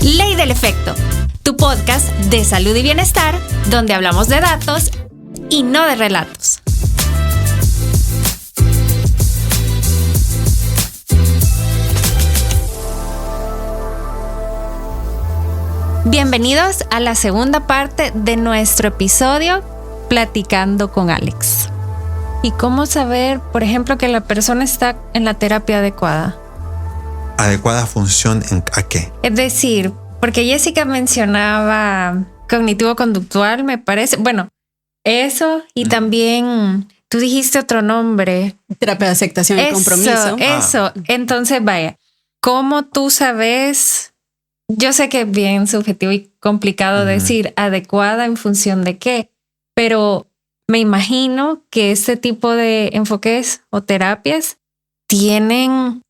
Ley del Efecto, tu podcast de salud y bienestar, donde hablamos de datos y no de relatos. Bienvenidos a la segunda parte de nuestro episodio Platicando con Alex. ¿Y cómo saber, por ejemplo, que la persona está en la terapia adecuada? ¿Adecuada función a qué? Es decir, porque Jessica mencionaba cognitivo-conductual, me parece. Bueno, eso y también tú dijiste otro nombre. Terapia de aceptación y compromiso. Eso. Entonces, vaya, ¿cómo tú sabes? Yo sé que es bien subjetivo y complicado decir adecuada en función de qué, pero me imagino que este tipo de enfoques o terapias tienen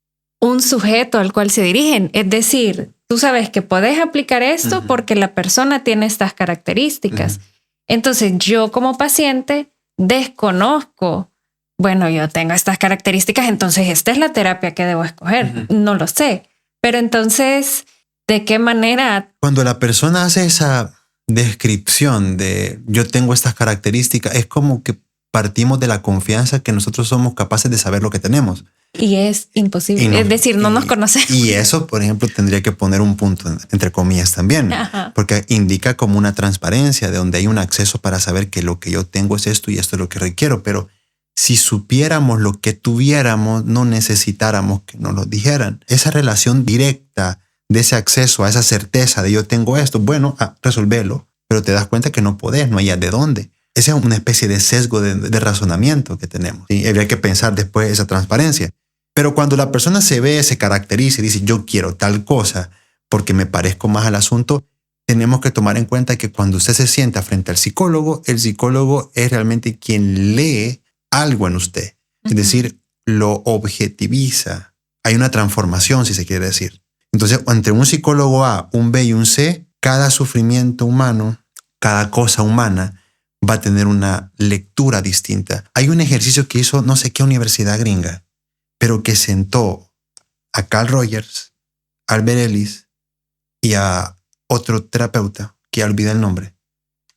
un sujeto al cual se dirigen. Es decir, tú sabes que podés aplicar esto porque la persona tiene estas características. Entonces yo como paciente desconozco, bueno, yo tengo estas características, entonces esta es la terapia que debo escoger. No lo sé. Pero entonces, ¿de qué manera? Cuando la persona hace esa descripción de yo tengo estas características, es como que partimos de la confianza que nosotros somos capaces de saber lo que tenemos. Y es imposible. Es decir, no nos conocemos. Y eso, por ejemplo, tendría que poner un punto entre comillas también, porque indica como una transparencia de donde hay un acceso para saber que lo que yo tengo es esto y esto es lo que requiero. Pero si supiéramos lo que tuviéramos, no necesitáramos que nos lo dijeran. Esa relación directa de ese acceso a esa certeza de yo tengo esto, bueno, resolverlo, pero te das cuenta que no podés, no hay de dónde. Esa es una especie de sesgo de razonamiento que tenemos. ¿Sí? Habría que pensar después esa transparencia. Pero cuando la persona se ve, se caracteriza y dice yo quiero tal cosa porque me parezco más al asunto, tenemos que tomar en cuenta que cuando usted se sienta frente al psicólogo, el psicólogo es realmente quien lee algo en usted. Es decir, lo objetiviza. Hay una transformación, si se quiere decir. Entonces, entre un psicólogo A, un B y un C, cada sufrimiento humano, cada cosa humana va a tener una lectura distinta. Hay un ejercicio que hizo no sé qué universidad gringa, pero que sentó a Carl Rogers, a Albert Ellis y a otro terapeuta, que ya olvidé el nombre,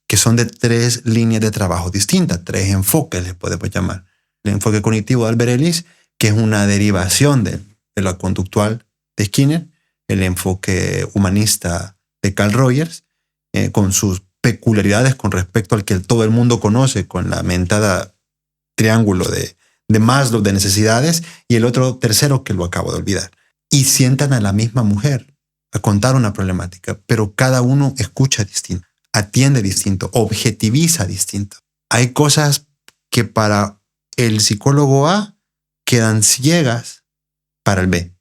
que son de 3 líneas de trabajo distintas, 3 enfoques les podemos llamar. El enfoque cognitivo de Albert Ellis, que es una derivación de la conductual de Skinner, el enfoque humanista de Carl Rogers, con sus peculiaridades con respecto al que todo el mundo conoce, con la mentada triángulo de Maslow de necesidades, y el otro tercero que lo acabo de olvidar. Y sientan a la misma mujer a contar una problemática, pero cada uno escucha distinto, atiende distinto, objetiviza distinto. Hay cosas que para el psicólogo A quedan ciegas para el B.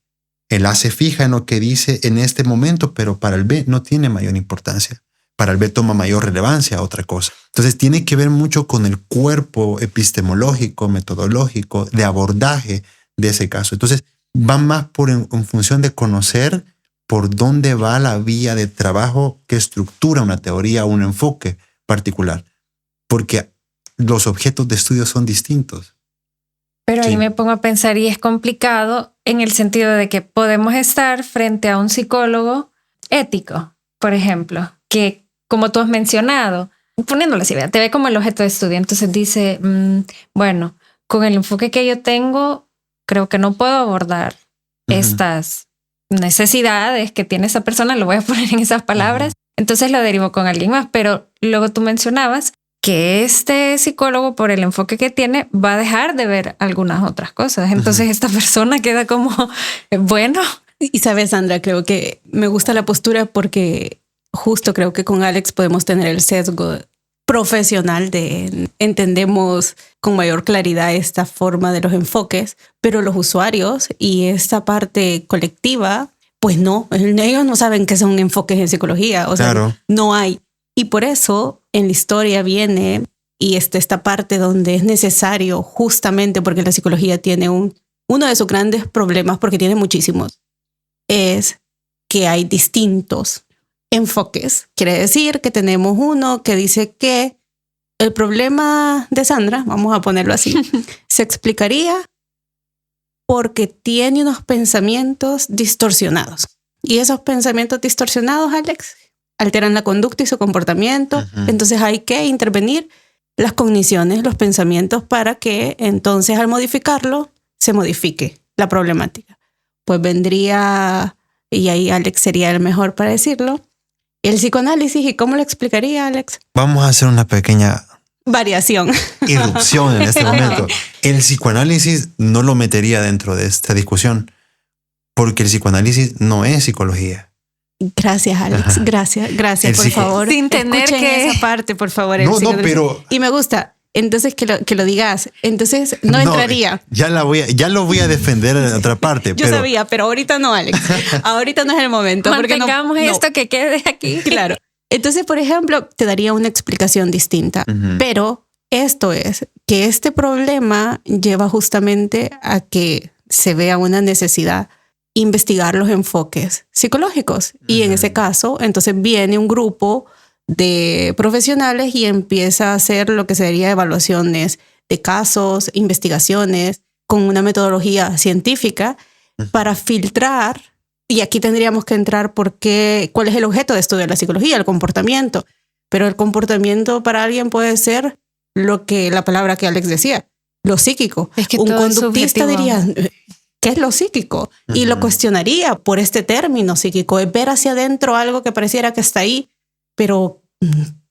El A se fija en lo que dice en este momento, pero para el B no tiene mayor importancia. Para el B toma mayor relevancia a otra cosa. Entonces tiene que ver mucho con el cuerpo epistemológico, metodológico, de abordaje de ese caso. Entonces va más en función de conocer por dónde va la vía de trabajo que estructura una teoría o un enfoque particular. Porque los objetos de estudio son distintos. Pero ahí me pongo a pensar y es complicado en el sentido de que podemos estar frente a un psicólogo ético, por ejemplo, que como tú has mencionado, poniéndolo así, te ve como el objeto de estudio. Entonces dice, bueno, con el enfoque que yo tengo, creo que no puedo abordar estas necesidades que tiene esa persona, lo voy a poner en esas palabras. Entonces lo derivo con alguien más, pero luego tú mencionabas que este psicólogo, por el enfoque que tiene, va a dejar de ver algunas otras cosas. Entonces esta persona queda como, bueno. Y sabes, Sandra, creo que me gusta la postura porque justo creo que con Alex podemos tener el sesgo profesional de entendemos con mayor claridad esta forma de los enfoques, pero los usuarios y esta parte colectiva, pues no, ellos no saben qué son enfoques en psicología, o sea, no hay. Y por eso en la historia viene y esta parte donde es necesario, justamente porque la psicología tiene uno de sus grandes problemas, porque tiene muchísimos, es que hay distintos enfoques. Quiere decir que tenemos uno que dice que el problema de Sandra, vamos a ponerlo así, se explicaría porque tiene unos pensamientos distorsionados. Y esos pensamientos distorsionados, Alex, alteran la conducta y su comportamiento. Entonces hay que intervenir las cogniciones, los pensamientos, para que entonces al modificarlo se modifique la problemática. Pues vendría, y ahí Alex sería el mejor para decirlo, el psicoanálisis. ¿Y cómo lo explicaría, Alex? Vamos a hacer una pequeña variación, irrupción en este momento. El psicoanálisis no lo metería dentro de esta discusión porque el psicoanálisis no es psicología. Gracias, Alex. Ajá. Gracias, por favor. Sin tener escuchen que esa parte, por favor. No, pero... Y me gusta. Entonces, que lo digas. Entonces, no entraría. Ya lo voy a defender en otra parte. Yo sabía, pero ahorita no, Alex. Ahorita no es el momento. Mantengamos esto que quede aquí. Claro. Entonces, por ejemplo, te daría una explicación distinta. Pero esto es que este problema lleva justamente a que se vea una necesidad investigar los enfoques psicológicos. Y en ese caso, entonces viene un grupo de profesionales y empieza a hacer lo que sería evaluaciones de casos, investigaciones, con una metodología científica para filtrar. Y aquí tendríamos que entrar cuál es el objeto de estudio de la psicología, el comportamiento. Pero el comportamiento para alguien puede ser la palabra que Alex decía, lo psíquico. Es que un conductista diría, ¿qué es lo psíquico? Y lo cuestionaría por este término psíquico. Es ver hacia adentro algo que pareciera que está ahí, pero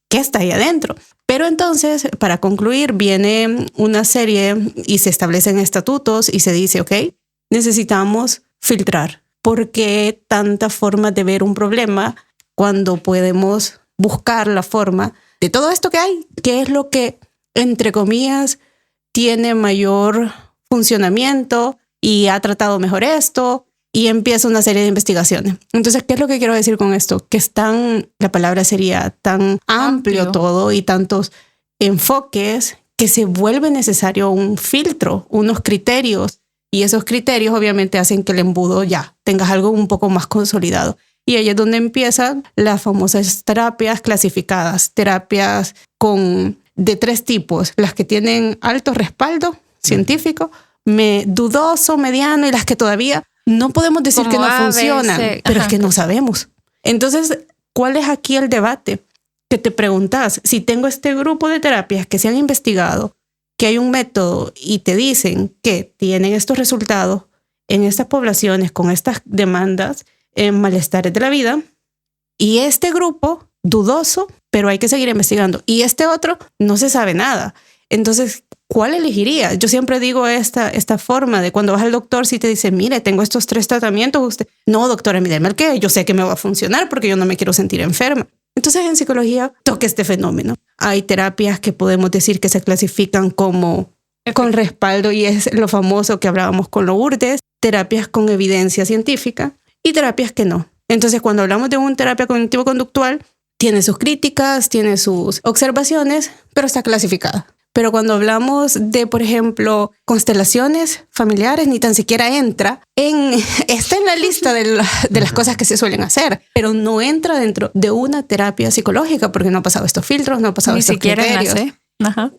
¿qué está ahí adentro? Pero entonces, para concluir, viene una serie y se establecen estatutos y se dice, ok, necesitamos filtrar. ¿Por qué tantas formas de ver un problema cuando podemos buscar la forma de todo esto que hay? ¿Qué es lo que, entre comillas, tiene mayor funcionamiento y ha tratado mejor esto? Y empieza una serie de investigaciones. Entonces, ¿qué es lo que quiero decir con esto? Que la palabra sería tan amplio todo y tantos enfoques que se vuelve necesario un filtro, unos criterios. Y esos criterios obviamente hacen que el embudo ya tengas algo un poco más consolidado. Y ahí es donde empiezan las famosas terapias clasificadas, terapias de 3 tipos, las que tienen alto respaldo científico, dudoso, mediano, y las que todavía no podemos decir que no funcionan, pero es que no sabemos. Entonces, ¿cuál es aquí el debate? Que te preguntas, si tengo este grupo de terapias que se han investigado, que hay un método y te dicen que tienen estos resultados en estas poblaciones con estas demandas en malestares de la vida, y este grupo dudoso, pero hay que seguir investigando, y este otro no se sabe nada. Entonces, ¿cuál elegiría? Yo siempre digo esta forma de cuando vas al doctor, si te dice, mire, tengo estos 3 tratamientos, usted, no, doctora, míreme el que yo sé que me va a funcionar porque yo no me quiero sentir enferma. Entonces, en psicología toca este fenómeno. Hay terapias que podemos decir que se clasifican como con respaldo, y es lo famoso que hablábamos con Lourdes, terapias con evidencia científica y terapias que no. Entonces, cuando hablamos de una terapia cognitivo-conductual, tiene sus críticas, tiene sus observaciones, pero está clasificada. Pero cuando hablamos de, por ejemplo, constelaciones familiares, ni tan siquiera está en la lista de las cosas que se suelen hacer, pero no entra dentro de una terapia psicológica porque no ha pasado estos filtros, no ha pasado estos criterios.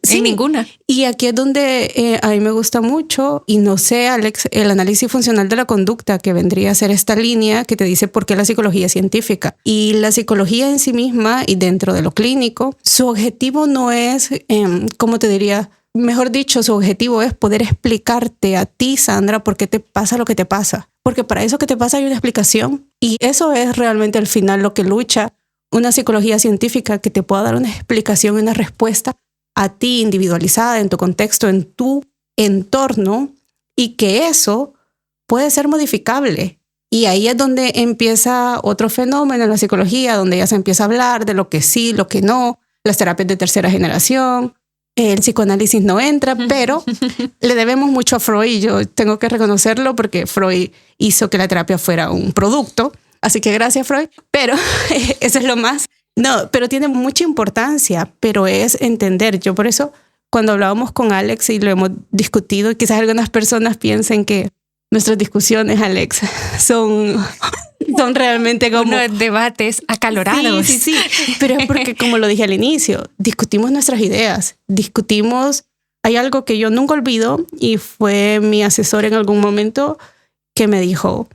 Sí, ninguna. Y aquí es donde a mí me gusta mucho, y no sé, Alex, el análisis funcional de la conducta, que vendría a ser esta línea que te dice por qué la psicología es científica. Y la psicología en sí misma y dentro de lo clínico, su objetivo no es, ¿cómo te diría? Mejor dicho, su objetivo es poder explicarte a ti, Sandra, por qué te pasa lo que te pasa. Porque para eso que te pasa hay una explicación. Y eso es realmente al final lo que lucha una psicología científica, que te pueda dar una explicación y una respuesta a ti individualizada en tu contexto, en tu entorno, y que eso puede ser modificable. Y ahí es donde empieza otro fenómeno en la psicología, donde ya se empieza a hablar de lo que sí, lo que no, las terapias de tercera generación. El psicoanálisis no entra, pero le debemos mucho a Freud. Yo tengo que reconocerlo porque Freud hizo que la terapia fuera un producto. Así que gracias, Freud. Pero eso es lo más. No, pero tiene mucha importancia, pero es entender. Yo por eso, cuando hablábamos con Alex y lo hemos discutido, quizás algunas personas piensen que nuestras discusiones, Alex, son realmente como unos debates acalorados. Sí. Pero es porque, como lo dije al inicio, discutimos nuestras ideas, hay algo que yo nunca olvido, y fue mi asesor en algún momento que me dijo,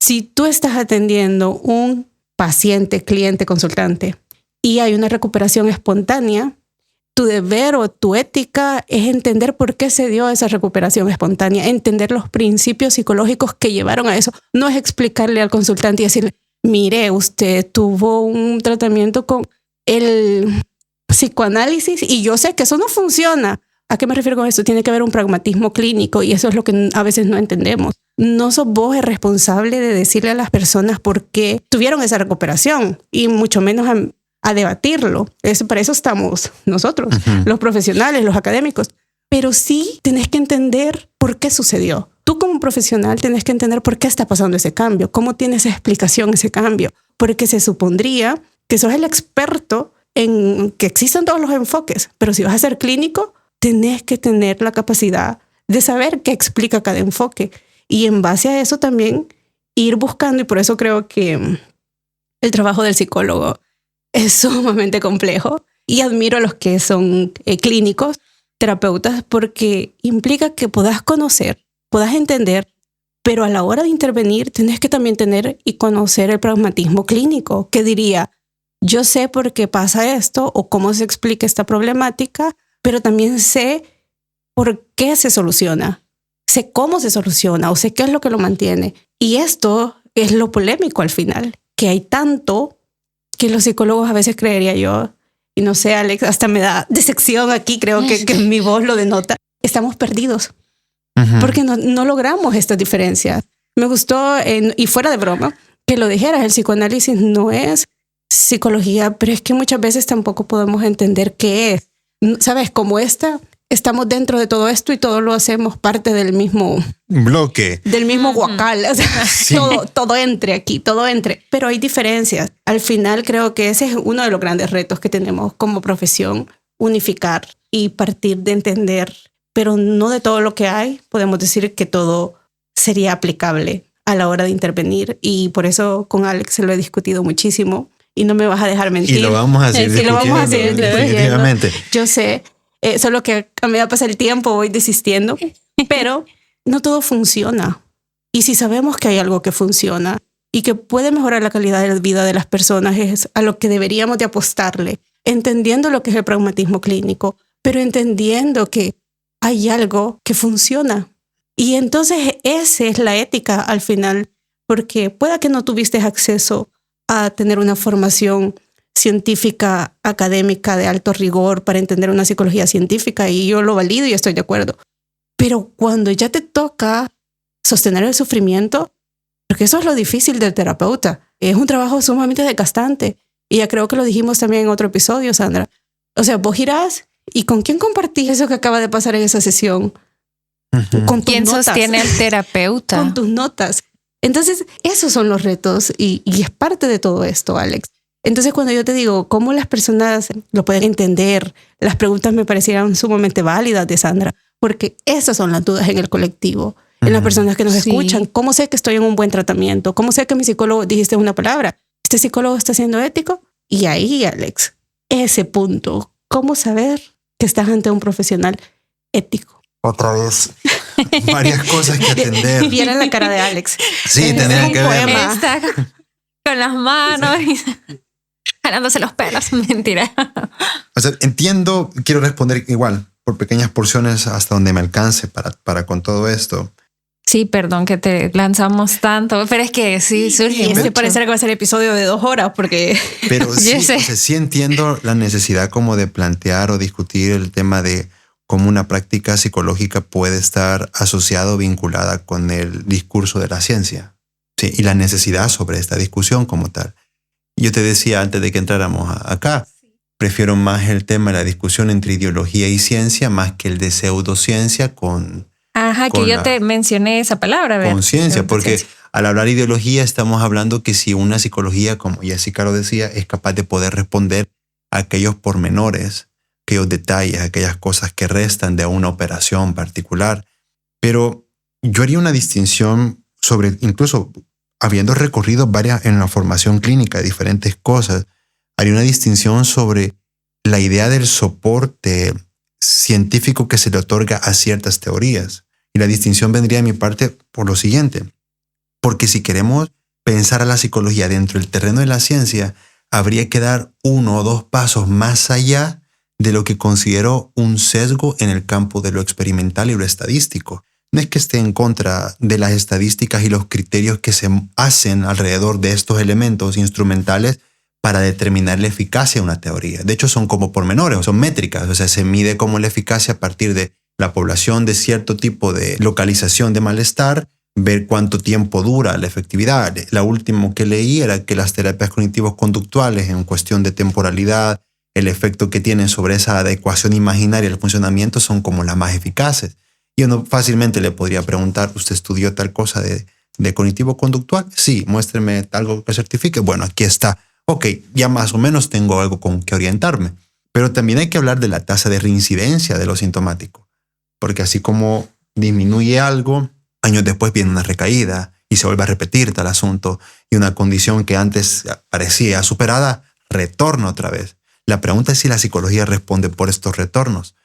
Si tú estás atendiendo un paciente, cliente, consultante y hay una recuperación espontánea, tu deber o tu ética es entender por qué se dio esa recuperación espontánea, entender los principios psicológicos que llevaron a eso. No es explicarle al consultante y decirle, mire, usted tuvo un tratamiento con el psicoanálisis y yo sé que eso no funciona. ¿A qué me refiero con esto? Tiene que haber un pragmatismo clínico y eso es lo que a veces no entendemos. No sos vos el responsable de decirle a las personas por qué tuvieron esa recuperación y mucho menos a debatirlo. Para eso estamos nosotros, los profesionales, los académicos. Pero sí tenés que entender por qué sucedió. Tú como profesional tenés que entender por qué está pasando ese cambio, cómo tiene esa explicación ese cambio, porque se supondría que sos el experto en que existen todos los enfoques, pero si vas a ser clínico, tenés que tener la capacidad de saber qué explica cada enfoque y en base a eso también ir buscando, y por eso creo que el trabajo del psicólogo es sumamente complejo y admiro a los que son clínicos, terapeutas, porque implica que puedas conocer, puedas entender, pero a la hora de intervenir tenés que también tener y conocer el pragmatismo clínico, que diría, yo sé por qué pasa esto o cómo se explica esta problemática, pero también sé por qué se soluciona, sé cómo se soluciona o sé qué es lo que lo mantiene. Y esto es lo polémico al final, que hay tanto que los psicólogos a veces creería yo, y no sé, Alex, hasta me da decepción aquí, creo que mi voz lo denota, estamos perdidos porque no logramos estas diferencias. Me gustó, y fuera de broma, que lo dijeras, el psicoanálisis no es psicología, pero es que muchas veces tampoco podemos entender qué es. ¿Sabes? Como estamos dentro de todo esto y todo lo hacemos parte del mismo bloque, del mismo guacal. O sea, sí. todo entre aquí, todo entre. Pero hay diferencias. Al final creo que ese es uno de los grandes retos que tenemos como profesión, unificar y partir de entender, pero no de todo lo que hay. Podemos decir que todo sería aplicable a la hora de intervenir y por eso con Alex se lo he discutido muchísimo y no me vas a dejar mentir. Y lo vamos a seguir discutiendo, definitivamente. Yo sé. Solo que a medida que pasa el tiempo voy desistiendo, pero no todo funciona. Y si sabemos que hay algo que funciona y que puede mejorar la calidad de vida de las personas, es a lo que deberíamos de apostarle, entendiendo lo que es el pragmatismo clínico, pero entendiendo que hay algo que funciona. Y entonces esa es la ética al final, porque pueda que no tuviste acceso a tener una formación científica, académica, de alto rigor para entender una psicología científica y yo lo valido y estoy de acuerdo. Pero cuando ya te toca sostener el sufrimiento, porque eso es lo difícil del terapeuta, es un trabajo sumamente desgastante y ya creo que lo dijimos también en otro episodio, Sandra. O sea, vos girás y ¿con quién compartís eso que acaba de pasar en esa sesión? Con tus ¿Quién notas. Sostiene al terapeuta? Con tus notas. Entonces, esos son los retos y es parte de todo esto, Alex. Entonces, cuando yo te digo cómo las personas lo pueden entender, las preguntas me parecieron sumamente válidas de Sandra, porque esas son las dudas en el colectivo, en las personas que nos escuchan. ¿Cómo sé que estoy en un buen tratamiento? ¿Cómo sé que mi psicólogo, dijiste una palabra, este psicólogo está siendo ético? Y ahí, Alex, ese punto, ¿cómo saber que estás ante un profesional ético? Otra vez, varias cosas que atender. Viene la cara de Alex. Sí, tendrían que ver. Está con las manos y jalándose los pelos. Mentira. O sea, entiendo, quiero responder igual por pequeñas porciones hasta donde me alcance para con todo esto. Sí, perdón que te lanzamos tanto, pero es que sí surge. Y parece que va a ser episodio de 2 horas porque... Pero sí, o sea, sí entiendo la necesidad como de plantear o discutir el tema de cómo una práctica psicológica puede estar asociada o vinculada con el discurso de la ciencia. Sí, y la necesidad sobre esta discusión como tal. Yo te decía antes de que entráramos acá, prefiero más el tema de la discusión entre ideología y ciencia más que el de pseudociencia con... Ajá, que yo te mencioné esa palabra, ¿verdad? Con ciencia, porque al hablar de ideología estamos hablando que si una psicología, como Jessica lo decía, es capaz de poder responder a aquellos pormenores, aquellos detalles, aquellas cosas que restan de una operación particular. Pero yo haría una distinción sobre, incluso habiendo recorrido varias en la formación clínica de diferentes cosas, haría una distinción sobre la idea del soporte científico que se le otorga a ciertas teorías. Y la distinción vendría de mi parte por lo siguiente. Porque si queremos pensar a la psicología dentro del terreno de la ciencia, habría que dar 1 o 2 pasos más allá de lo que considero un sesgo en el campo de lo experimental y lo estadístico. No es que esté en contra de las estadísticas y los criterios que se hacen alrededor de estos elementos instrumentales para determinar la eficacia de una teoría. De hecho, son como pormenores, son métricas. O sea, se mide como la eficacia a partir de la población de cierto tipo de localización de malestar, ver cuánto tiempo dura la efectividad. La última que leí era que las terapias cognitivos conductuales en cuestión de temporalidad, el efecto que tienen sobre esa adecuación imaginaria del funcionamiento son como las más eficaces. Y uno fácilmente le podría preguntar, ¿usted estudió tal cosa de cognitivo conductual? Sí, muéstreme algo que certifique. Bueno, aquí está. Ok, ya más o menos tengo algo con que orientarme. Pero también hay que hablar de la tasa de reincidencia de lo sintomático. Porque así como disminuye algo, años después viene una recaída y se vuelve a repetir tal asunto. Y una condición que antes parecía superada, retorna otra vez. La pregunta es si la psicología responde por estos retornos.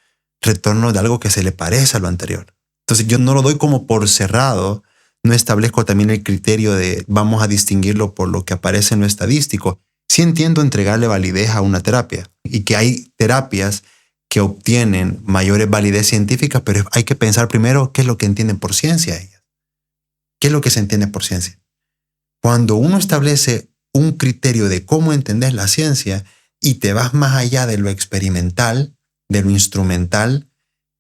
Retorno de algo que se le parece a lo anterior. Entonces yo no lo doy como por cerrado, no establezco también el criterio de vamos a distinguirlo por lo que aparece en lo estadístico. Sí entiendo entregarle validez a una terapia y que hay terapias que obtienen mayores validez científica, pero hay que pensar primero qué es lo que entienden por ciencia ellas. ¿Qué es lo que se entiende por ciencia? Cuando uno establece un criterio de cómo entender la ciencia y te vas más allá de lo experimental, de lo instrumental,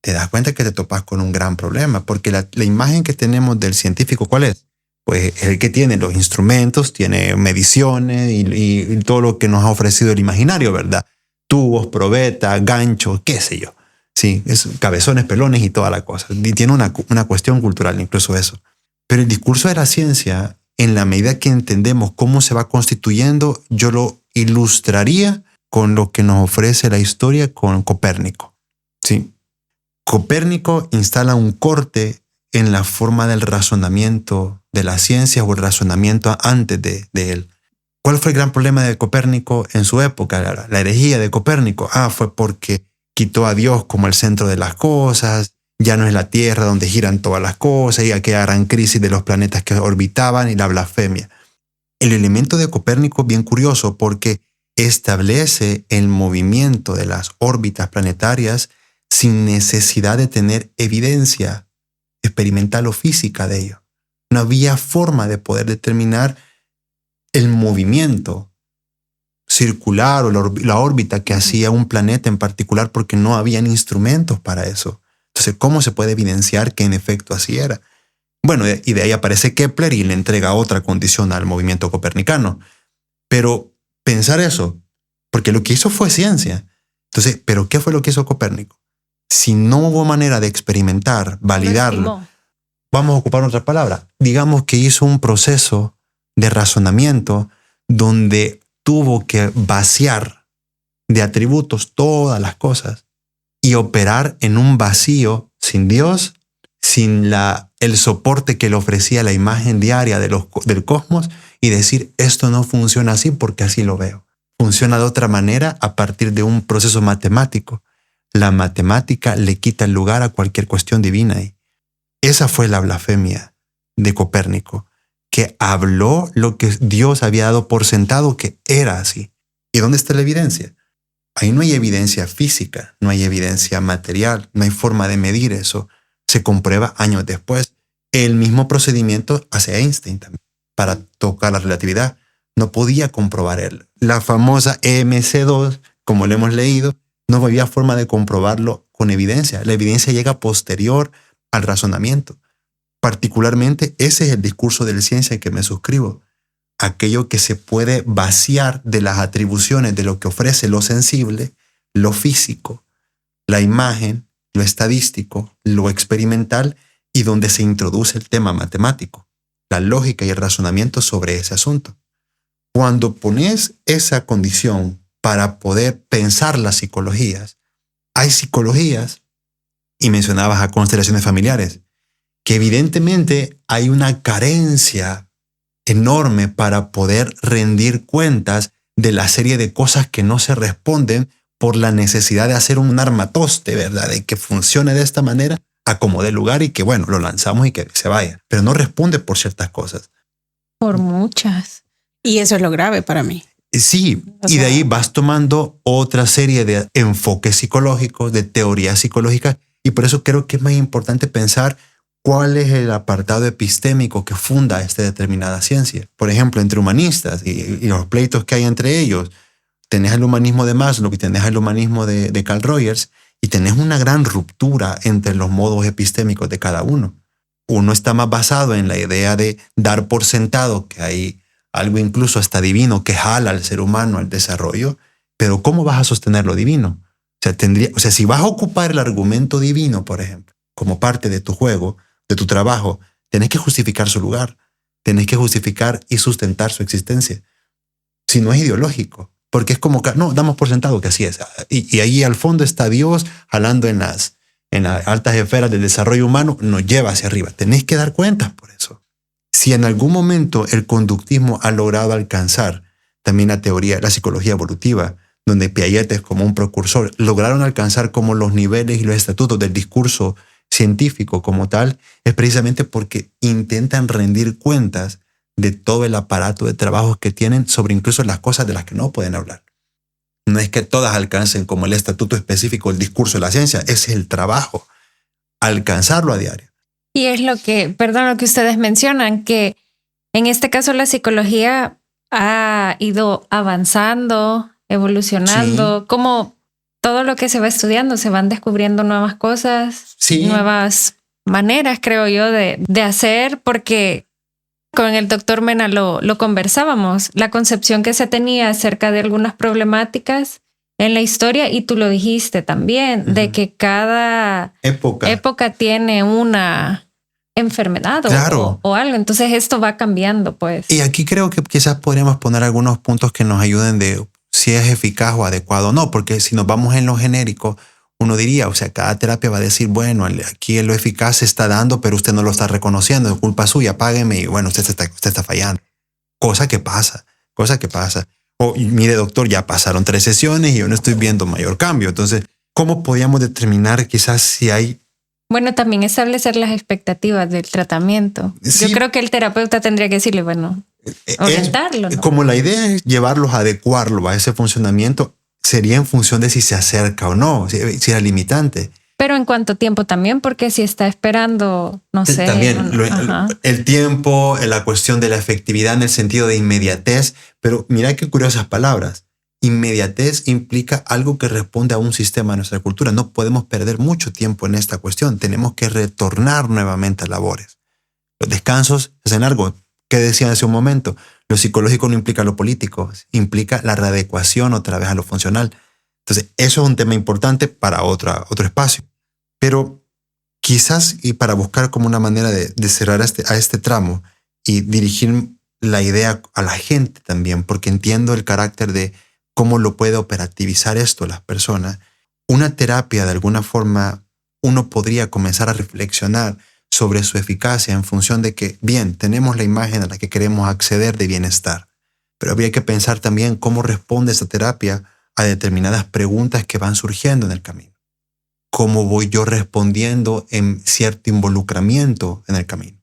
te das cuenta que te topas con un gran problema, porque la imagen que tenemos del científico, ¿cuál es? Pues el que tiene los instrumentos, tiene mediciones y todo lo que nos ha ofrecido el imaginario, ¿verdad? Tubos, probetas, ganchos, qué sé yo. Sí, es cabezones, pelones y toda la cosa. Y tiene una cuestión cultural, incluso eso. Pero el discurso de la ciencia, en la medida que entendemos cómo se va constituyendo, yo lo ilustraría con lo que nos ofrece la historia con Copérnico. ¿Sí? Copérnico instala un corte en la forma del razonamiento de la ciencia o el razonamiento antes de él. ¿Cuál fue el gran problema de Copérnico en su época? La herejía de Copérnico. Fue porque quitó a Dios como el centro de las cosas, ya no es la Tierra donde giran todas las cosas, y aquella gran crisis de los planetas que orbitaban y la blasfemia. El elemento de Copérnico es bien curioso porque establece el movimiento de las órbitas planetarias sin necesidad de tener evidencia experimental o física de ello. No había forma de poder determinar el movimiento circular o la órbita que hacía un planeta en particular porque no habían instrumentos para eso. Entonces, ¿cómo se puede evidenciar que en efecto así era? Bueno, y de ahí aparece Kepler y le entrega otra condición al movimiento copernicano. Pero pensar eso, porque lo que hizo fue ciencia. Entonces, ¿pero qué fue lo que hizo Copérnico? Si no hubo manera de experimentar, validarlo, vamos a ocupar otra palabra. Digamos que hizo un proceso de razonamiento donde tuvo que vaciar de atributos todas las cosas y operar en un vacío sin Dios, sin el soporte que le ofrecía la imagen diaria del cosmos y decir, esto no funciona así porque así lo veo. Funciona de otra manera a partir de un proceso matemático. La matemática le quita el lugar a cualquier cuestión divina. Y esa fue la blasfemia de Copérnico, que habló lo que Dios había dado por sentado que era así. ¿Y dónde está la evidencia? Ahí no hay evidencia física, no hay evidencia material, no hay forma de medir eso. Se comprueba años después. El mismo procedimiento hace Einstein también para tocar la relatividad. No podía comprobar él. La famosa EMC2, como lo hemos leído, no había forma de comprobarlo con evidencia. La evidencia llega posterior al razonamiento. Particularmente, ese es el discurso de la ciencia que me suscribo. Aquello que se puede vaciar de las atribuciones de lo que ofrece lo sensible, lo físico, la imagen, lo estadístico, lo experimental y donde se introduce el tema matemático, la lógica y el razonamiento sobre ese asunto. Cuando pones esa condición para poder pensar las psicologías, hay psicologías, y mencionabas a constelaciones familiares, que evidentemente hay una carencia enorme para poder rendir cuentas de la serie de cosas que no se responden por la necesidad de hacer un armatoste, ¿verdad? De que funcione de esta manera, acomode lugar y que, bueno, lo lanzamos y que se vaya. Pero no responde por ciertas cosas. Por muchas. Y eso es lo grave para mí. Sí, y de ahí vas tomando otra serie de enfoques psicológicos, de teorías psicológicas, y por eso creo que es más importante pensar cuál es el apartado epistémico que funda esta determinada ciencia. Por ejemplo, entre humanistas y los pleitos que hay entre ellos, tenés el humanismo de Maslow y tenés el humanismo de Carl Rogers, y tenés una gran ruptura entre los modos epistémicos de cada uno. Uno está más basado en la idea de dar por sentado que hay algo incluso hasta divino que jala al ser humano al desarrollo, pero ¿cómo vas a sostener lo divino? O sea, si vas a ocupar el argumento divino, por ejemplo, como parte de tu juego, de tu trabajo, tenés que justificar su lugar, tenés que justificar y sustentar su existencia. Si no es ideológico, porque es como que, no, damos por sentado que así es. Y ahí al fondo está Dios jalando en las altas esferas del desarrollo humano, nos lleva hacia arriba. Tenés que dar cuentas por eso. Si en algún momento el conductismo ha logrado alcanzar también la teoría, la psicología evolutiva, donde Piaget es como un precursor, lograron alcanzar como los niveles y los estatutos del discurso científico como tal, es precisamente porque intentan rendir cuentas de todo el aparato de trabajos que tienen sobre incluso las cosas de las que no pueden hablar. No es que todas alcancen como el estatuto específico del discurso de la ciencia, ese es el trabajo, alcanzarlo a diario. Y es lo que ustedes mencionan, que en este caso la psicología ha ido avanzando, evolucionando, como todo lo que se va estudiando, se van descubriendo nuevas cosas, nuevas maneras, creo yo, de hacer, porque con el doctor Mena lo conversábamos, la concepción que se tenía acerca de algunas problemáticas en la historia, y tú lo dijiste también, de que cada época tiene una enfermedad o algo. Entonces esto va cambiando, pues. Y aquí creo que quizás podríamos poner algunos puntos que nos ayuden de si es eficaz o adecuado o no, porque si nos vamos en lo genérico, uno diría, o sea, cada terapia va a decir, bueno, aquí lo eficaz se está dando, pero usted no lo está reconociendo, es culpa suya, págueme, y bueno, usted está fallando. Cosa que pasa. O mire, doctor, ya pasaron 3 sesiones y yo no estoy viendo mayor cambio. Entonces, ¿cómo podríamos determinar quizás si hay... Bueno, también establecer las expectativas del tratamiento. Sí, yo creo que el terapeuta tendría que decirle, bueno, orientarlo, ¿no? Como la idea es llevarlos a adecuarlo a ese funcionamiento, sería en función de si se acerca o no, si era limitante. Pero en cuánto tiempo también, porque si está esperando, no sé. También el tiempo, la cuestión de la efectividad en el sentido de inmediatez. Pero mira qué curiosas palabras. Inmediatez implica algo que responde a un sistema de nuestra cultura. No podemos perder mucho tiempo en esta cuestión. Tenemos que retornar nuevamente a labores. Los descansos hacen algo. ¿Qué decían hace un momento? Lo psicológico no implica lo político, implica la readecuación otra vez a lo funcional. Entonces, eso es un tema importante para otro espacio. Pero quizás, y para buscar como una manera de cerrar a este tramo y dirigir la idea a la gente también, porque entiendo el carácter de cómo lo puede operativizar esto las personas, una terapia de alguna forma uno podría comenzar a reflexionar sobre su eficacia en función de que, bien, tenemos la imagen a la que queremos acceder de bienestar, pero habría que pensar también cómo responde esa terapia a determinadas preguntas que van surgiendo en el camino. ¿Cómo voy yo respondiendo en cierto involucramiento en el camino?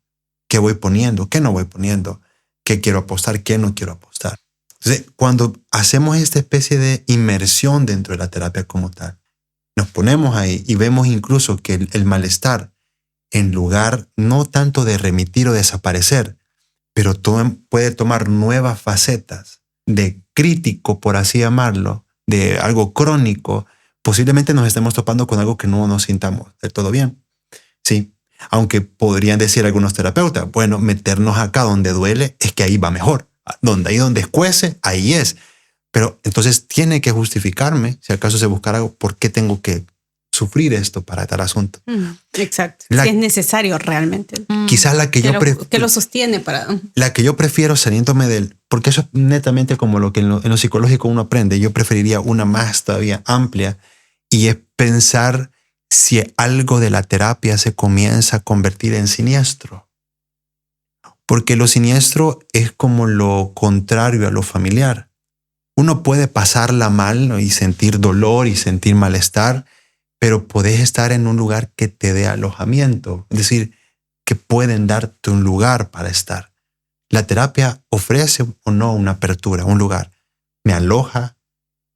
¿Qué voy poniendo? ¿Qué no voy poniendo? ¿Qué quiero apostar? ¿Qué no quiero apostar? Entonces, cuando hacemos esta especie de inmersión dentro de la terapia como tal, nos ponemos ahí y vemos incluso que el malestar, en lugar no tanto de remitir o desaparecer, pero puede tomar nuevas facetas de crítico, por así llamarlo, de algo crónico, posiblemente nos estemos topando con algo que no nos sintamos del todo bien. Sí, aunque podrían decir algunos terapeutas, bueno, meternos acá donde duele es que ahí va mejor. Donde escuece, ahí es. Pero entonces tiene que justificarme, si acaso se buscara algo, por qué tengo que sufrir esto para tal asunto. Exacto. Si es necesario realmente. Quizás la que que lo sostiene para... La que yo prefiero saliéndome del... Porque eso es netamente como lo que en lo psicológico uno aprende. Yo preferiría una más todavía amplia, y es pensar si algo de la terapia se comienza a convertir en siniestro. Porque lo siniestro es como lo contrario a lo familiar. Uno puede pasarla mal, ¿no? Y sentir dolor y sentir malestar, pero podés estar en un lugar que te dé alojamiento. Es decir, que pueden darte un lugar para estar. La terapia ofrece o no una apertura, un lugar. Me aloja.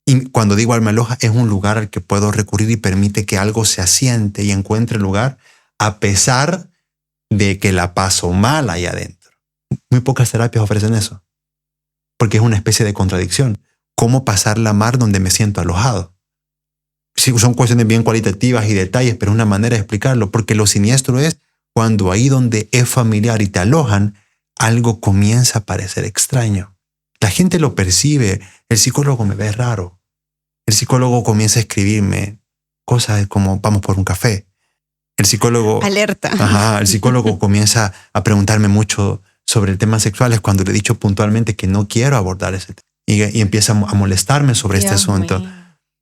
Y cuando digo me aloja, es un lugar al que puedo recurrir y permite que algo se asiente y encuentre lugar a pesar de que la paso mal ahí adentro. Muy pocas terapias ofrecen eso. Porque es una especie de contradicción. ¿Cómo pasarla mal donde me siento alojado? Sí, son cuestiones bien cualitativas y detalles, pero es una manera de explicarlo. Porque lo siniestro es cuando ahí donde es familiar y te alojan, algo comienza a parecer extraño. La gente lo percibe. El psicólogo me ve raro. El psicólogo comienza a escribirme cosas como vamos por un café. El psicólogo... Alerta. Ajá, el psicólogo comienza a preguntarme mucho sobre el tema sexual cuando le he dicho puntualmente que no quiero abordar ese tema. Y empieza a molestarme sobre este asunto.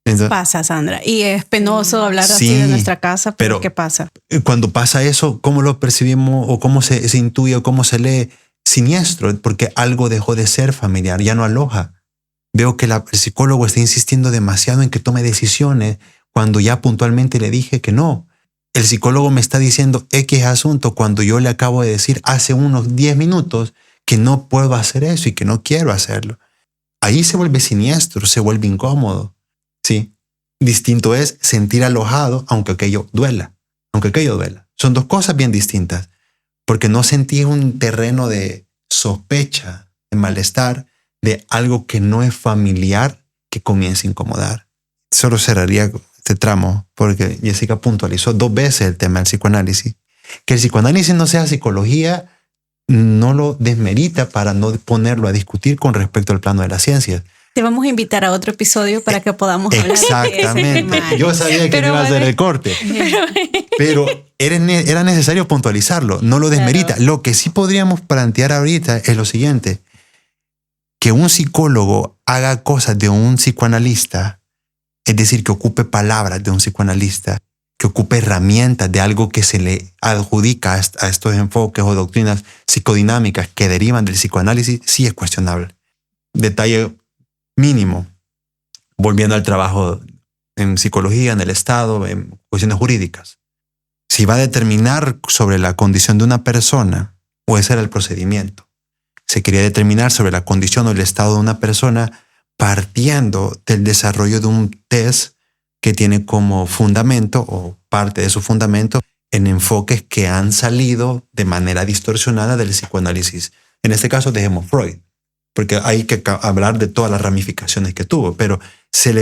Entonces, pasa, Sandra. Y es penoso hablar así de nuestra casa, pero ¿qué pasa? Cuando pasa eso, ¿cómo lo percibimos o cómo se intuye o cómo se lee? Siniestro, porque algo dejó de ser familiar, ya no aloja. Veo que el psicólogo está insistiendo demasiado en que tome decisiones cuando ya puntualmente le dije que no. El psicólogo me está diciendo X asunto cuando yo le acabo de decir hace unos 10 minutos que no puedo hacer eso y que no quiero hacerlo. Ahí se vuelve siniestro, se vuelve incómodo. ¿Sí? Distinto es sentir alojado aunque aquello duela. Son dos cosas bien distintas. Porque no sentí un terreno de sospecha, de malestar, de algo que no es familiar que comience a incomodar. Solo cerraría este tramo porque Jessica puntualizó 2 veces el tema del psicoanálisis. Que el psicoanálisis no sea psicología no lo desmerita para no ponerlo a discutir con respecto al plano de las ciencias. Te vamos a invitar a otro episodio para que podamos hablar. Exactamente. Yo sabía que no iba a hacer el corte. Pero era necesario puntualizarlo. No lo desmerita. Claro. Lo que sí podríamos plantear ahorita es lo siguiente. Que un psicólogo haga cosas de un psicoanalista, es decir, que ocupe palabras de un psicoanalista, que ocupe herramientas de algo que se le adjudica a estos enfoques o doctrinas psicodinámicas que derivan del psicoanálisis, sí es cuestionable. Detalle mínimo, volviendo al trabajo en psicología, en el Estado, en cuestiones jurídicas. Si va a determinar sobre la condición de una persona, o ese era el procedimiento, se quería determinar sobre la condición o el estado de una persona partiendo del desarrollo de un test que tiene como fundamento o parte de su fundamento en enfoques que han salido de manera distorsionada del psicoanálisis. En este caso dejemos Freud, porque hay que hablar de todas las ramificaciones que tuvo, pero se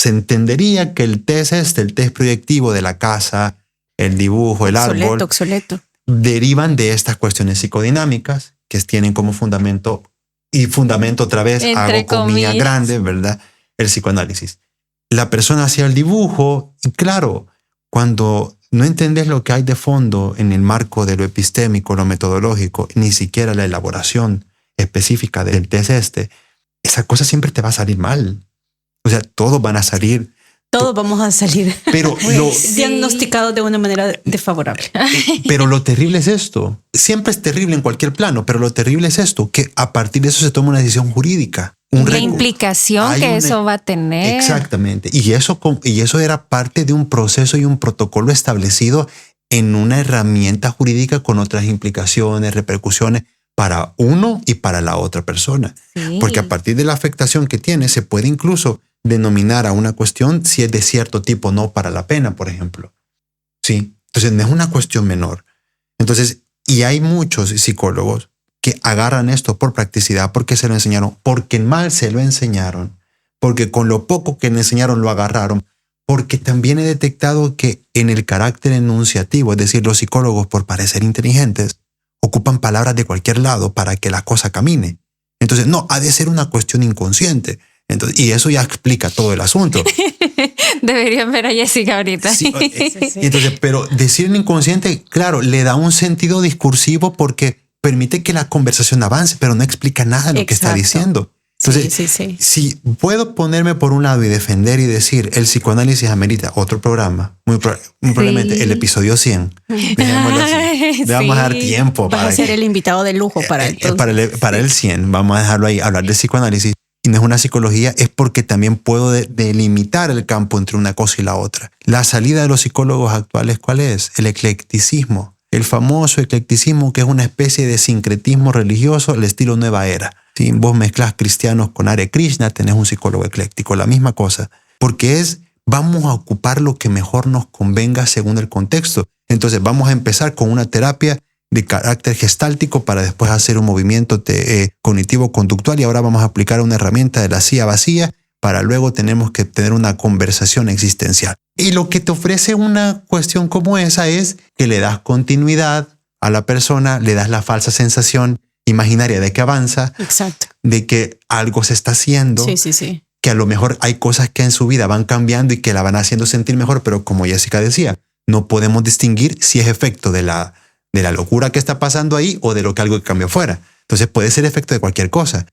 entendería que el test proyectivo de la casa, el dibujo, el árbol, obsoleto, derivan de estas cuestiones psicodinámicas que tienen como fundamento, y fundamento otra vez, hago comillas grandes, ¿verdad? El psicoanálisis. La persona hacía el dibujo y claro, cuando no entendés lo que hay de fondo en el marco de lo epistémico, lo metodológico, ni siquiera la elaboración específica del test esa cosa siempre te va a salir mal. O sea, todos van a salir. Todos vamos a salir pero diagnosticados de una manera desfavorable. Pero lo terrible es esto. Siempre es terrible en cualquier plano, pero lo terrible es esto, que a partir de eso se toma una decisión jurídica. La implicación que eso va a tener. Exactamente. Y eso era parte de un proceso y un protocolo establecido en una herramienta jurídica con otras implicaciones, repercusiones para uno y para la otra persona. Sí. Porque a partir de la afectación que tiene, se puede incluso denominar a una cuestión si es de cierto tipo, no para la pena, por ejemplo. Sí. Entonces no es una cuestión menor. Entonces, y hay muchos psicólogos que agarran esto por practicidad, porque se lo enseñaron, porque mal se lo enseñaron, porque con lo poco que le enseñaron lo agarraron, porque también he detectado que en el carácter enunciativo, es decir, los psicólogos, por parecer inteligentes, ocupan palabras de cualquier lado para que la cosa camine. Entonces, no, ha de ser una cuestión inconsciente. Entonces, y eso ya explica todo el asunto. Deberían ver a Jessica ahorita. Sí. Entonces, pero decir en inconsciente, claro, le da un sentido discursivo porque permite que la conversación avance, pero no explica nada de lo que está diciendo. Entonces, si puedo ponerme por un lado y defender y decir el psicoanálisis amerita otro programa, muy probablemente el episodio 100. Dejémoslo así. Le vamos a dar tiempo. Vas a ser el invitado de lujo para el 100. Vamos a dejarlo ahí, hablar de psicoanálisis. Y no es una psicología, es porque también puedo delimitar el campo entre una cosa y la otra. La salida de los psicólogos actuales, ¿cuál es? El eclecticismo. el famoso eclecticismo, que es una especie de sincretismo religioso, el estilo Nueva Era. Si vos mezclas cristianos con Hare Krishna, tenés un psicólogo ecléctico, la misma cosa. Porque vamos a ocupar lo que mejor nos convenga según el contexto. Entonces vamos a empezar con una terapia de carácter gestáltico para después hacer un movimiento cognitivo-conductual, y ahora vamos a aplicar una herramienta de la silla vacía para luego tenemos que tener una conversación existencial. Y lo que te ofrece una cuestión como esa es que le das continuidad a la persona, le das la falsa sensación imaginaria de que avanza, exacto, de que algo se está haciendo, sí. Que a lo mejor hay cosas que en su vida van cambiando y que la van haciendo sentir mejor, pero como Jessica decía, no podemos distinguir si es efecto de la locura que está pasando ahí o de lo que algo que cambió afuera. Entonces puede ser efecto de cualquier cosa.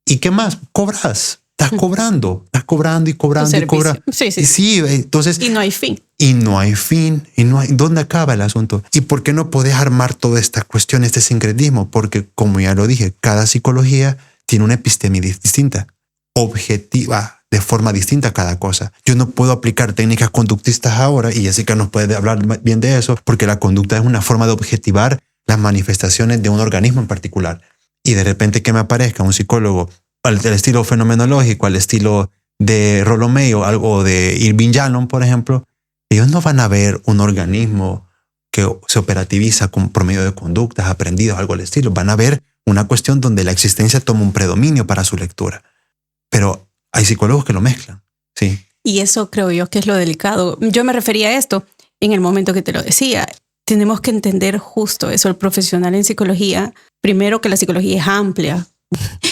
¿Y qué más? Cobras. Estás cobrando y cobrando y cobrando. Sí, entonces. Y no hay fin. Y no hay fin. ¿Dónde acaba el asunto? ¿Y por qué no podés armar toda esta cuestión, este sincretismo? Porque, como ya lo dije, cada psicología tiene una epistemia distinta, objetiva de forma distinta a cada cosa. Yo no puedo aplicar técnicas conductistas ahora, y Jessica nos puede hablar bien de eso, porque la conducta es una forma de objetivar las manifestaciones de un organismo en particular. Y de repente que me aparezca un psicólogo al estilo fenomenológico, al estilo de Rollo May o algo de Irving Yalom, por ejemplo, ellos no van a ver un organismo que se operativiza por medio de conductas aprendidas, algo al estilo. Van a ver una cuestión donde la existencia toma un predominio para su lectura. Pero hay psicólogos que lo mezclan, sí. Y eso creo yo que es lo delicado. Yo me refería a esto en el momento que te lo decía. Tenemos que entender justo eso, el profesional en psicología. Primero, que la psicología es amplia.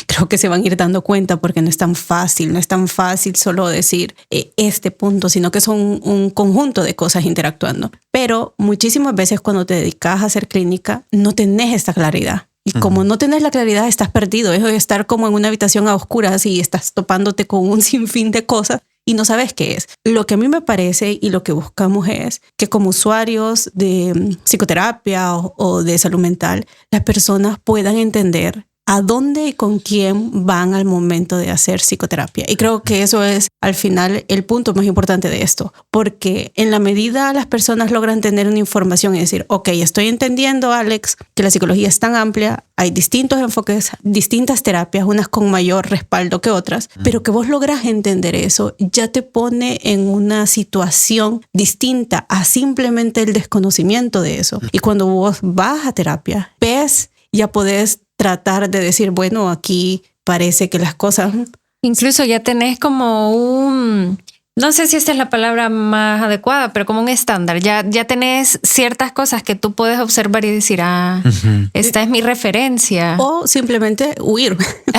Creo que se van a ir dando cuenta porque no es tan fácil solo decir este punto, sino que son un conjunto de cosas interactuando. Pero muchísimas veces cuando te dedicas a hacer clínica no tenés esta claridad. Y como no tenés la claridad, estás perdido. Eso de estar como en una habitación a oscuras y estás topándote con un sinfín de cosas y no sabes qué es. Lo que a mí me parece y lo que buscamos es que como usuarios de psicoterapia o de salud mental, las personas puedan entender a dónde y con quién van al momento de hacer psicoterapia. Y creo que eso es al final el punto más importante de esto, porque en la medida las personas logran tener una información y decir, ok, estoy entendiendo, Alex, que la psicología es tan amplia, hay distintos enfoques, distintas terapias, unas con mayor respaldo que otras, pero que vos logras entender eso, ya te pone en una situación distinta a simplemente el desconocimiento de eso. Y cuando vos vas a terapia, ya podés tratar de decir, bueno, aquí parece que las cosas... Incluso ya tenés como no sé si esta es la palabra más adecuada, pero como un estándar. Ya tenés ciertas cosas que tú puedes observar y decir, esta es mi referencia. O simplemente huir.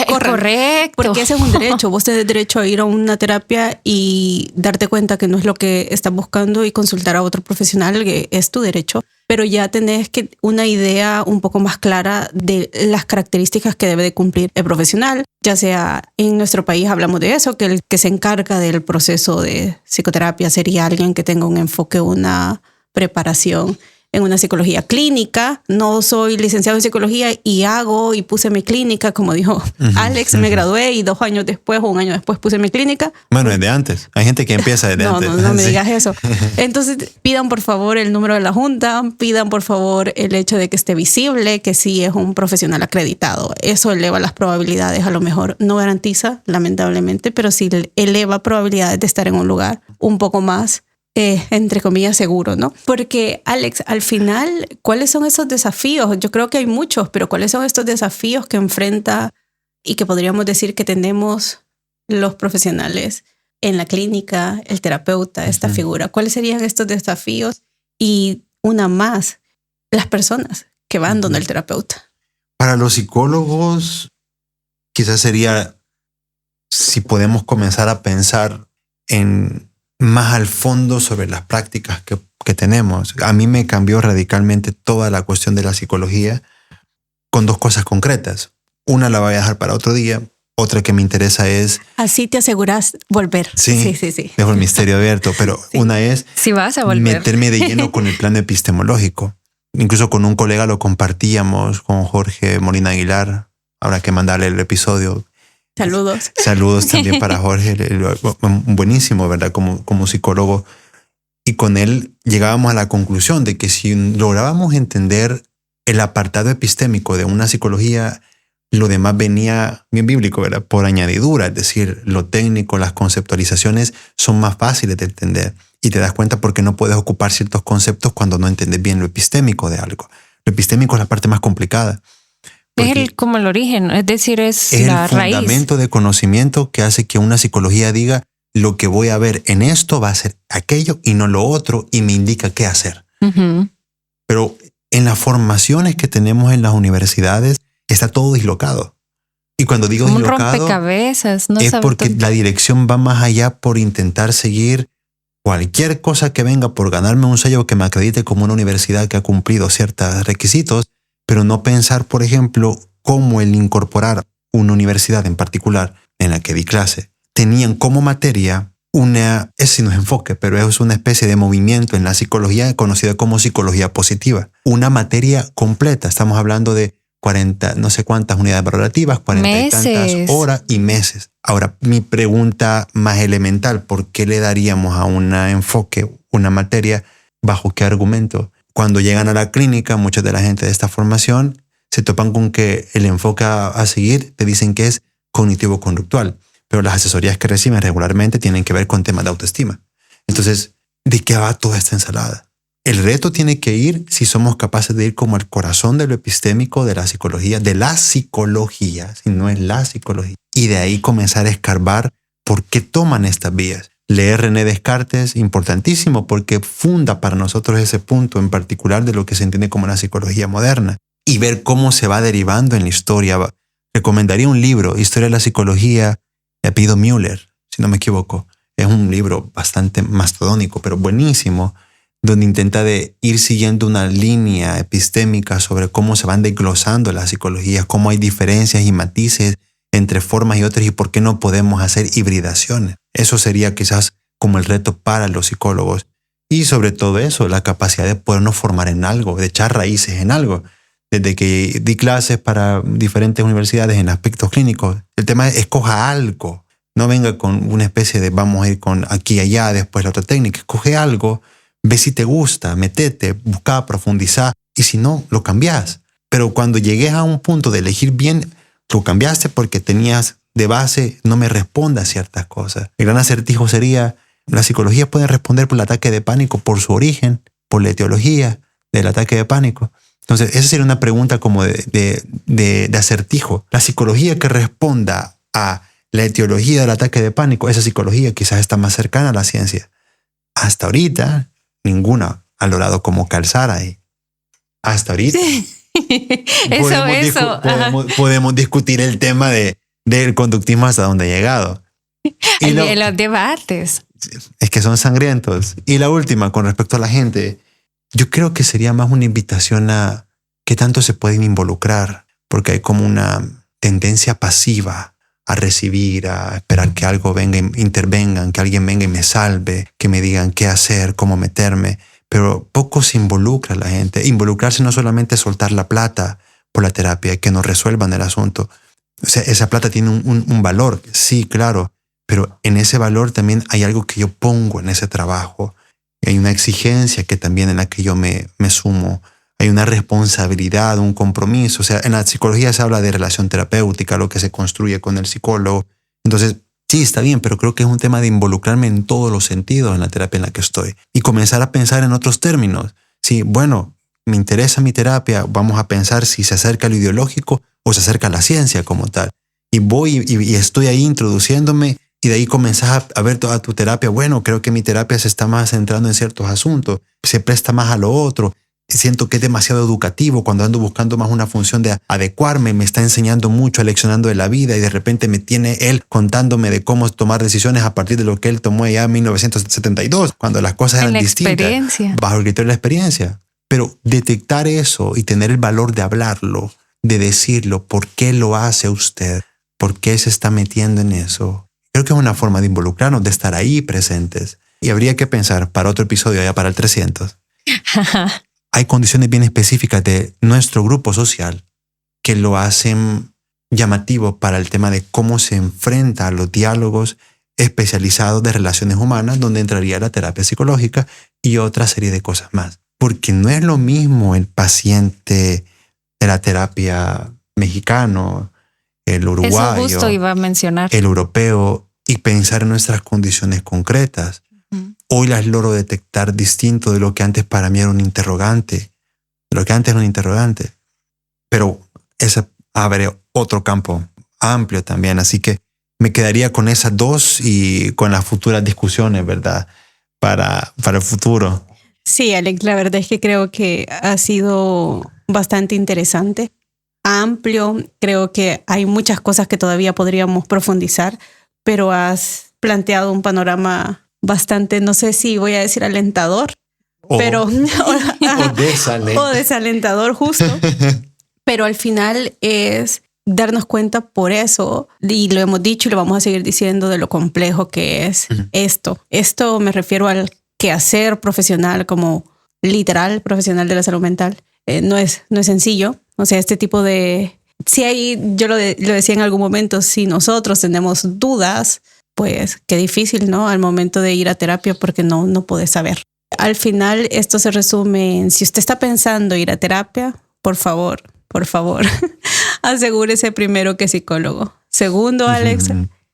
Correcto. Porque ese es un derecho. Vos tenés derecho a ir a una terapia y darte cuenta que no es lo que estás buscando y consultar a otro profesional, que es tu derecho. Pero ya tenés una idea un poco más clara de las características que debe de cumplir el profesional. Ya sea en nuestro país hablamos de eso, que el que se encarga del proceso de psicoterapia sería alguien que tenga un enfoque, una preparación en una psicología clínica. No soy licenciado en psicología y puse mi clínica, como dijo Alex, me gradué y 2 años después o 1 año después puse mi clínica. Bueno, desde antes. Hay gente que empieza desde antes. No me digas eso. Entonces pidan por favor el número de la junta, pidan por favor el hecho de que esté visible, que sí es un profesional acreditado. Eso eleva las probabilidades, a lo mejor no garantiza, lamentablemente, pero sí eleva probabilidades de estar en un lugar un poco más entre comillas seguro, ¿no? Porque Alex, al final, ¿cuáles son esos desafíos? Yo creo que hay muchos, pero ¿cuáles son estos desafíos que enfrenta y que podríamos decir que tenemos los profesionales en la clínica, el terapeuta, esta figura? ¿Cuáles serían estos desafíos? Y una más, las personas que van donde el terapeuta. Para los psicólogos, quizás sería si podemos comenzar a pensar en más al fondo sobre las prácticas que tenemos. A mí me cambió radicalmente toda la cuestión de la psicología con 2 cosas concretas. Una la voy a dejar para otro día. Otra que me interesa es... Así te aseguras volver. Sí. Dejo el misterio abierto, pero sí. Una es... Si vas a volver. Meterme de lleno con el plano epistemológico. Incluso con un colega lo compartíamos, con Jorge Molina Aguilar. Habrá que mandarle el episodio. Saludos. Saludos también para Jorge, buenísimo, ¿verdad? Como psicólogo. Y con él llegábamos a la conclusión de que si lográbamos entender el apartado epistémico de una psicología, lo demás venía bien bíblico, ¿verdad? Por añadidura, es decir, lo técnico, las conceptualizaciones son más fáciles de entender y te das cuenta porque no puedes ocupar ciertos conceptos cuando no entiendes bien lo epistémico de algo. Lo epistémico es la parte más complicada. Es como el origen, es decir, es la raíz. El fundamento de conocimiento que hace que una psicología diga lo que voy a ver en esto va a ser aquello y no lo otro y me indica qué hacer. Uh-huh. Pero en las formaciones que tenemos en las universidades está todo dislocado. Y cuando digo como dislocado, un rompecabezas, no es porque la dirección va más allá por intentar seguir cualquier cosa que venga por ganarme un sello que me acredite como una universidad que ha cumplido ciertos requisitos, pero no pensar, por ejemplo, cómo el incorporar una universidad en particular en la que di clase tenían como materia ese no es enfoque, pero es una especie de movimiento en la psicología conocida como psicología positiva. Una materia completa, estamos hablando de 40, no sé cuántas unidades valorativas, 40 meses. Y tantas horas y meses. Ahora, mi pregunta más elemental, ¿por qué le daríamos a un enfoque, una materia, bajo qué argumento? Cuando llegan a la clínica, mucha de la gente de esta formación se topan con que el enfoque a seguir te dicen que es cognitivo-conductual, pero las asesorías que reciben regularmente tienen que ver con temas de autoestima. Entonces, ¿de qué va toda esta ensalada? El reto tiene que ir, si somos capaces de ir como al corazón de lo epistémico de la psicología, si no es la psicología, y de ahí comenzar a escarbar por qué toman estas vías. Leer René Descartes, importantísimo, porque funda para nosotros ese punto en particular de lo que se entiende como la psicología moderna, y ver cómo se va derivando en la historia. Recomendaría un libro, Historia de la Psicología, de apellido Müller, si no me equivoco. Es un libro bastante mastodónico, pero buenísimo, donde intenta de ir siguiendo una línea epistémica sobre cómo se van desglosando las psicologías, cómo hay diferencias y matices entre formas y otras y por qué no podemos hacer hibridaciones. Eso sería quizás como el reto para los psicólogos. Y sobre todo eso, la capacidad de podernos formar en algo, de echar raíces en algo. Desde que di clases para diferentes universidades en aspectos clínicos, el tema es escoja algo. No venga con una especie de vamos a ir con aquí y allá, después la otra técnica. Escoge algo, ve si te gusta, metete, busca, profundiza, y si no, lo cambias. Pero cuando llegues a un punto de elegir bien, lo cambiaste porque tenías de base, no me responde a ciertas cosas. El gran acertijo sería, la psicología puede responder por el ataque de pánico, por su origen, por la etiología del ataque de pánico. Entonces, esa sería una pregunta como de acertijo. La psicología que responda a la etiología del ataque de pánico, esa psicología quizás está más cercana a la ciencia. Hasta ahorita, ninguna ha logrado como calzar ahí. Hasta ahorita. Podemos discutir el tema del conductismo hasta donde ha llegado. Y los debates. Es que son sangrientos. Y la última, con respecto a la gente, yo creo que sería más una invitación a qué tanto se pueden involucrar, porque hay como una tendencia pasiva a recibir, a esperar que algo venga, intervengan, que alguien venga y me salve, que me digan qué hacer, cómo meterme. Pero poco se involucra la gente. Involucrarse no solamente es soltar la plata por la terapia, que nos resuelvan el asunto. O sea, esa plata tiene un valor, sí, claro, pero en ese valor también hay algo que yo pongo en ese trabajo. Hay una exigencia que también en la que yo me sumo. Hay una responsabilidad, un compromiso. O sea, en la psicología se habla de relación terapéutica, lo que se construye con el psicólogo. Entonces, sí, está bien, pero creo que es un tema de involucrarme en todos los sentidos en la terapia en la que estoy y comenzar a pensar en otros términos. Sí, bueno, me interesa mi terapia, vamos a pensar si se acerca a lo ideológico o se acerca a la ciencia como tal. Y voy y estoy ahí introduciéndome. Y de ahí comenzás a ver toda tu terapia. Bueno, creo que mi terapia se está más centrando en ciertos asuntos, se presta más a lo otro. Siento que es demasiado educativo cuando ando buscando más una función de adecuarme. Me está enseñando mucho, leccionando de la vida y de repente me tiene él contándome de cómo tomar decisiones a partir de lo que él tomó ya en 1972, cuando las cosas eran distintas, bajo el criterio de la experiencia. Pero detectar eso y tener el valor de hablarlo, de decirlo, ¿por qué lo hace usted? ¿Por qué se está metiendo en eso? Creo que es una forma de involucrarnos, de estar ahí presentes. Y habría que pensar para otro episodio, ya para el 300. Hay condiciones bien específicas de nuestro grupo social que lo hacen llamativo para el tema de cómo se enfrenta a los diálogos especializados de relaciones humanas, donde entraría la terapia psicológica, y otra serie de cosas más. Porque no es lo mismo el paciente de la terapia mexicano, el uruguayo, eso justo iba a mencionar, el europeo, y pensar en nuestras condiciones concretas. Hoy las logro detectar distinto de lo que antes para mí era un interrogante, pero esa abre otro campo amplio también, así que me quedaría con esas dos y con las futuras discusiones, ¿verdad? Para el futuro. Sí, Alex, la verdad es que creo que ha sido bastante interesante, amplio. Creo que hay muchas cosas que todavía podríamos profundizar, pero has planteado un panorama bastante, no sé si voy a decir alentador, pero o desalentador justo. Pero al final es darnos cuenta por eso, y lo hemos dicho y lo vamos a seguir diciendo, de lo complejo que es esto. Esto me refiero al quehacer profesional, como literal profesional de la salud mental. No es sencillo. O sea, este tipo de... Si hay, yo lo decía en algún momento, si nosotros tenemos dudas, pues qué difícil, ¿no? Al momento de ir a terapia, porque no puedes saber. Al final esto se resume en, si usted está pensando ir a terapia, por favor, asegúrese primero que psicólogo. Segundo, Alex,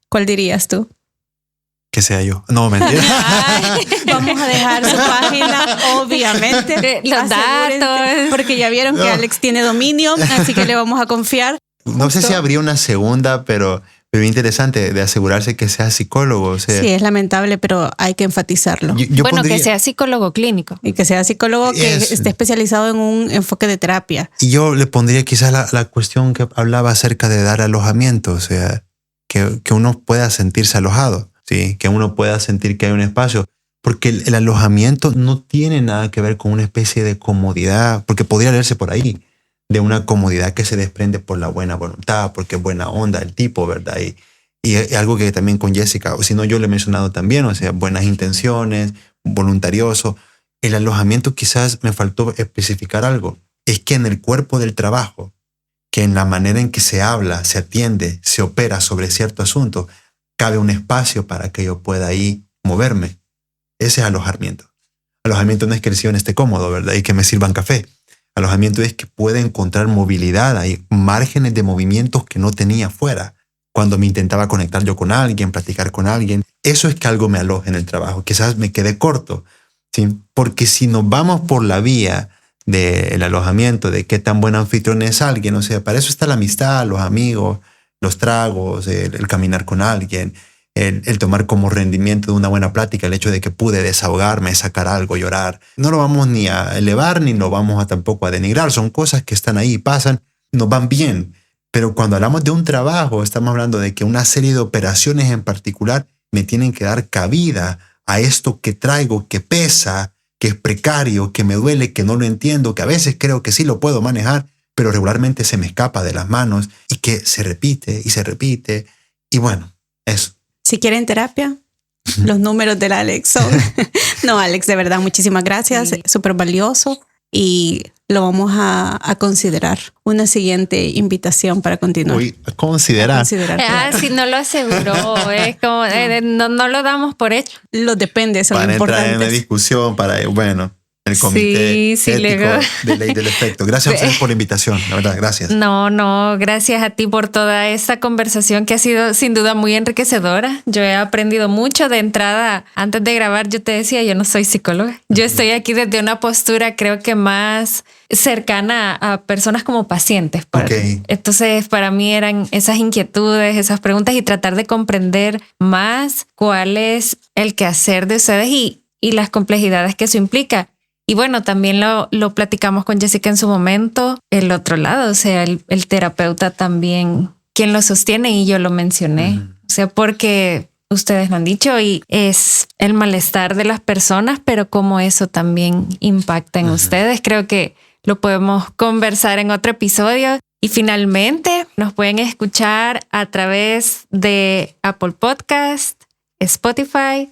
¿cuál dirías tú? Que sea yo. No, mentira. Vamos a dejar su página, obviamente. Los datos. Porque ya vieron que Alex tiene dominio, así que le vamos a confiar. No sé si habría una segunda, pero interesante de asegurarse que sea psicólogo. O sea, sí, es lamentable, pero hay que enfatizarlo. Que sea psicólogo clínico. Y que sea psicólogo que esté especializado en un enfoque de terapia. Y yo le pondría quizás la cuestión que hablaba acerca de dar alojamiento, o sea, que uno pueda sentirse alojado, ¿sí? Que uno pueda sentir que hay un espacio. Porque el alojamiento no tiene nada que ver con una especie de comodidad, porque podría leerse por ahí, de una comodidad que se desprende por la buena voluntad, porque es buena onda el tipo, ¿verdad? Y algo que también con Jessica, o si no yo le he mencionado también, o sea, buenas intenciones, voluntarioso. El alojamiento quizás me faltó especificar algo. Es que en el cuerpo del trabajo, que en la manera en que se habla, se atiende, se opera sobre cierto asunto, cabe un espacio para que yo pueda ahí moverme. Ese es alojamiento. Alojamiento no es que el sillón esté cómodo, ¿verdad? Y que me sirvan café. Alojamiento es que pueda encontrar movilidad, hay márgenes de movimientos que no tenía fuera. Cuando me intentaba conectar yo con alguien, platicar con alguien, eso es que algo me aloja en el trabajo. Quizás me quedé corto, ¿sí? Porque si nos vamos por la vía del alojamiento, de qué tan buen anfitrión es alguien, o sea, para eso está la amistad, los amigos, los tragos, el caminar con alguien, el tomar como rendimiento de una buena plática, el hecho de que pude desahogarme, sacar algo, llorar. No lo vamos ni a elevar ni lo vamos tampoco a denigrar. Son cosas que están ahí, pasan, nos van bien. Pero cuando hablamos de un trabajo, estamos hablando de que una serie de operaciones en particular me tienen que dar cabida a esto que traigo, que pesa, que es precario, que me duele, que no lo entiendo, que a veces creo que sí lo puedo manejar, pero regularmente se me escapa de las manos y que se repite y se repite. Y bueno, eso. Si quieren terapia, los números del Alex son... No, Alex, de verdad, muchísimas gracias. Sí. Súper valioso y lo vamos a considerar. Una siguiente invitación para continuar. Uy, a considerar. Si no lo aseguró, es como no lo damos por hecho. Lo depende, son para importantes. Para entrar en la discusión, el comité ético de ley del efecto. Gracias a ustedes por la invitación, la verdad, gracias. No, gracias a ti por toda esta conversación que ha sido sin duda muy enriquecedora. Yo he aprendido mucho de entrada. Antes de grabar yo te decía, yo no soy psicóloga. Yo estoy aquí desde una postura creo que más cercana a personas como pacientes. Okay. Entonces para mí eran esas inquietudes, esas preguntas y tratar de comprender más cuál es el quehacer de ustedes y las complejidades que eso implica. Y bueno, también lo platicamos con Jessica en su momento, el otro lado, o sea, el terapeuta también, quien lo sostiene y yo lo mencioné. O sea, porque ustedes lo han dicho y es el malestar de las personas, pero cómo eso también impacta en ustedes. Creo que lo podemos conversar en otro episodio. Y finalmente nos pueden escuchar a través de Apple Podcast, Spotify,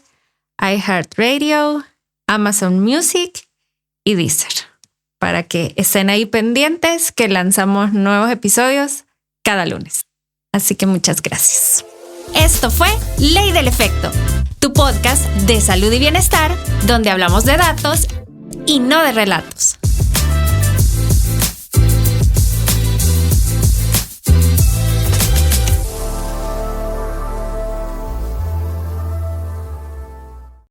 iHeartRadio, Amazon Music y Deezer, para que estén ahí pendientes que lanzamos nuevos episodios cada lunes. Así que muchas gracias. Esto fue Ley del Efecto, tu podcast de salud y bienestar, donde hablamos de datos y no de relatos.